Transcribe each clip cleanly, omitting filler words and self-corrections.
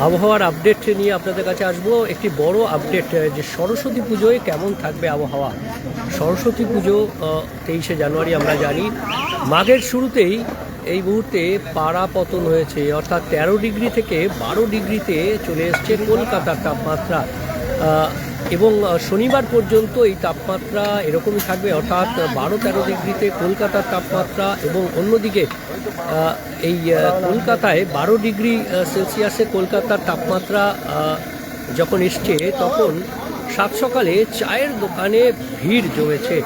আবহাওয়ার আপডেট নিয়ে আপনাদের কাছে আসবো। একটি বড় আপডেট যে সরস্বতী পুজোয় কেমন থাকবে আবহাওয়া। সরস্বতী পুজো 23শে জানুয়ারি, আমরা জানি মাঘের শুরুতেই এই মুহূর্তে পারা পতন হয়েছে, অর্থাৎ 13 ডিগ্রি থেকে 12 ডিগ্রিতে চলে এসছে কলকাতার তাপমাত্রা। এবং শনিবার পর্যন্ত এই তাপমাত্রা এরকমই থাকবে, অর্থাৎ 12-13 ডিগ্রিতে কলকাতার তাপমাত্রা। এবং অন্যদিকে এই কলকাতায় 12 ডিগ্রি সেলসিয়াসে কলকাতার তাপমাত্রা যখন এসছে, তখন সাত সকালে চায়ের দোকানে ভিড় জমেছে।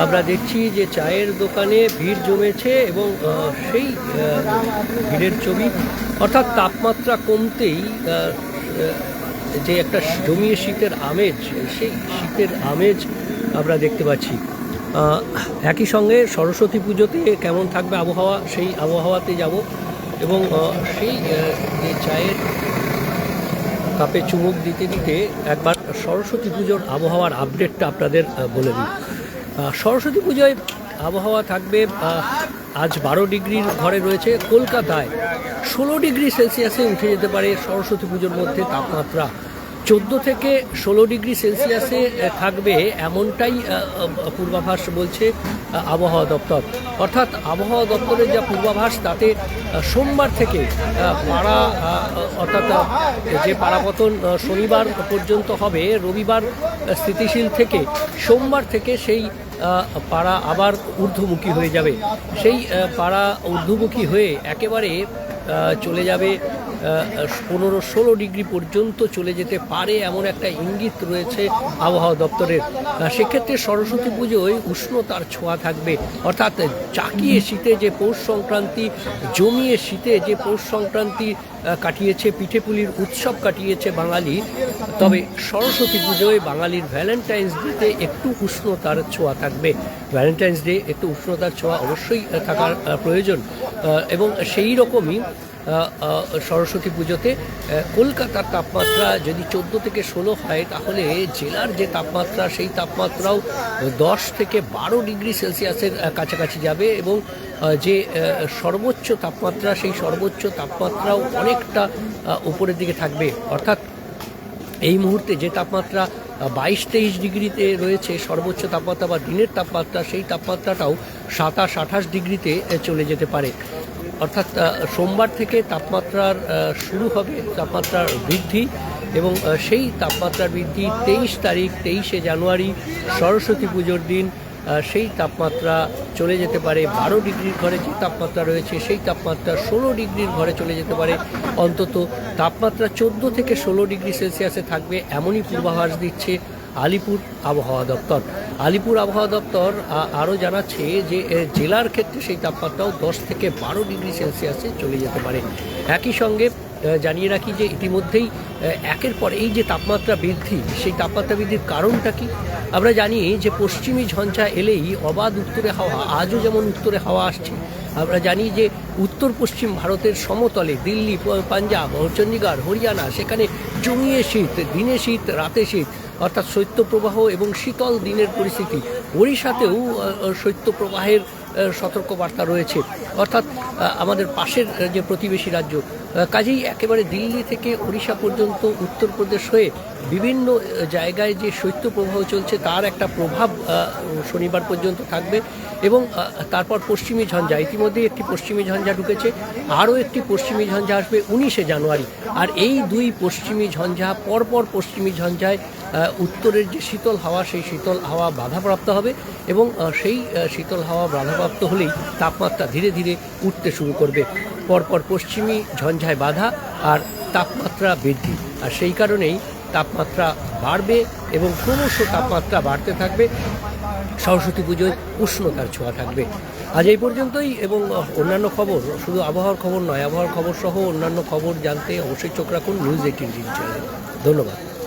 আমরা দেখছি যে চায়ের দোকানে ভিড় জমেছে এবং সেই ভিড়ের ছবি, অর্থাৎ তাপমাত্রা কমতেই যে একটা জমিয়ে শীতের আমেজ, সেই শীতের আমেজ আমরা দেখতে পাচ্ছি। একই সঙ্গে সরস্বতী পুজোতে কেমন থাকবে আবহাওয়া, সেই আবহাওয়াতে যাব এবং সেই যে চায়ের কাপে চুমুক দিতে দিতে একবার সরস্বতী পুজোর আবহাওয়ার আপডেটটা আপনাদের বলে দিই। সরস্বতী পুজোয় আবহাওয়া থাকবে, আজ 12 ডিগ্রির ঘরে রয়েছে। কলকাতায় 16 ডিগ্রি সেলসিয়াসে উঠে যেতে পারে সরস্বতী পুজোর মধ্যে তাপমাত্রা। 14 থেকে 16 ডিগ্রি সেলসিয়াসে থাকবে, এমনটাই পূর্বাভাস বলছে আবহাওয়া দপ্তর। অর্থাৎ আবহাওয়া দপ্তরের যা পূর্বাভাস, তাতে সোমবার থেকে পারা, অর্থাৎ যে পারাপতন শনিবার পর্যন্ত হবে, রবিবার স্থিতিশীল থেকে সোমবার থেকে সেই পারা আবার ঊর্ধ্বমুখী হয়ে যাবে। সেই পারা ঊর্ধ্বমুখী হয়ে একেবারে চলে যাবে 15-16 ডিগ্রি পর্যন্ত চলে যেতে পারে, এমন একটা ইঙ্গিত রয়েছে আবহাওয়া দপ্তরের। সেক্ষেত্রে সরস্বতী পুজোয় উষ্ণতার ছোঁয়া থাকবে, অর্থাৎ চাকিয়ে শীতে যে পৌষ সংক্রান্তি, জমিয়ে শীতে যে পৌষ সংক্রান্তি কাটিয়েছে, পিঠেপুলির উৎসব কাটিয়েছে বাঙালি, তবে সরস্বতী পুজোয় বাঙালির ভ্যালেন্টাইন্স ডেতে একটু উষ্ণতার ছোঁয়া থাকবে। ভ্যালেন্টাইন্স ডে একটু উষ্ণতার ছোঁয়া অবশ্যই থাকার প্রয়োজন। এবং সেই রকমই সরস্বতী পুজোতে কলকাতার তাপমাত্রা যদি 14 থেকে 16 হয়, তাহলে জেলার যে তাপমাত্রা, সেই তাপমাত্রাও 10 থেকে 12 ডিগ্রি সেলসিয়াসের কাছাকাছি যাবে। এবং যে সর্বোচ্চ তাপমাত্রা, সেই সর্বোচ্চ তাপমাত্রাও অনেকটা উপরের দিকে থাকবে। অর্থাৎ এই মুহূর্তে যে তাপমাত্রা 22-23 ডিগ্রিতে রয়েছে সর্বোচ্চ তাপমাত্রা বা দিনের তাপমাত্রা, সেই তাপমাত্রাটাও 27-28 ডিগ্রিতে চলে যেতে পারে। অর্থাৎ সোমবার থেকে তাপমাত্রার শুরু হবে তাপমাত্রার বৃদ্ধি, এবং সেই তাপমাত্রার বৃদ্ধি 23 তারিখ, 23শে জানুয়ারি সরস্বতী পুজোর দিন সেই তাপমাত্রা চলে যেতে পারে 12 ডিগ্রির ঘরে। যে তাপমাত্রা রয়েছে সেই তাপমাত্রা 16 ডিগ্রির ঘরে চলে যেতে পারে। অন্তত তাপমাত্রা 14 থেকে 16 ডিগ্রি সেলসিয়াসে থাকবে, এমনই পূর্বাভাস দিচ্ছে আলিপুর আবহাওয়া দপ্তর। আলিপুর আবহাওয়া দপ্তর আরও জানাচ্ছে যে জেলার ক্ষেত্রে সেই তাপমাত্রাও 10 থেকে 12 ডিগ্রি সেলসিয়াসে চলে যেতে পারে। একই সঙ্গে জানিয়ে রাখি যে ইতিমধ্যেই একের পর এই যে তাপমাত্রা বৃদ্ধি, সেই তাপমাত্রা বৃদ্ধির কারণটা কি আমরা জানি যে পশ্চিমী ঝঞ্ঝা এলেই অবাধ উত্তরে হাওয়া, আজও যেমন উত্তরে হাওয়া আসছে। আমরা জানি যে উত্তর পশ্চিম ভারতের সমতলে দিল্লি, পাঞ্জাব, চণ্ডীগড়, হরিয়ানা, সেখানে জমিয়ে শীত, দিনে শীত, রাতে শীত, অর্থাৎ শৈত্যপ্রবাহ এবং শীতল দিনের পরিস্থিতি। ওড়িশাতেও শৈত্যপ্রবাহের সতর্কবার্তা রয়েছে, অর্থাৎ আমাদের পাশের যে প্রতিবেশী রাজ্য। কাজেই একেবারে দিল্লি থেকে ওড়িশা পর্যন্ত, উত্তরপ্রদেশ হয়ে বিভিন্ন জায়গায় যে শৈত্যপ্রবাহ চলছে, তার একটা প্রভাব শনিবার পর্যন্ত থাকবে। এবং তারপর পশ্চিমী ঝঞ্ঝা, ইতিমধ্যেই একটি পশ্চিমী ঝঞ্ঝা ঢুকেছে, আরও একটি পশ্চিমী ঝঞ্ঝা আসবে 19শে জানুয়ারি। আর এই দুই পশ্চিমী ঝঞ্ঝা, পরপর পশ্চিমী ঝঞ্ঝায় উত্তরের যে শীতল হাওয়া, সেই শীতল হাওয়া বাধাপ্রাপ্ত হবে। এবং সেই শীতল হাওয়া বাধাপ্রাপ্ত হলেই তাপমাত্রা ধীরে ধীরে উঠতে শুরু করবে। পরপর পশ্চিমী ঝঞ্ঝায় বাধা আর তাপমাত্রা বৃদ্ধি, আর সেই কারণেই তাপমাত্রা বাড়বে এবং ক্রমশ তাপমাত্রা বাড়তে থাকবে। সরস্বতী পুজোয় উষ্ণতার ছোঁয়া থাকবে। আজ এই পর্যন্তই, এবং অন্যান্য খবর, শুধু আবহাওয়ার খবর নয়, আবহাওয়ার খবর সহ অন্যান্য খবর জানতে অবশ্যই চোখ রাখুন নিউজ 18 চ্যানেলে। ধন্যবাদ।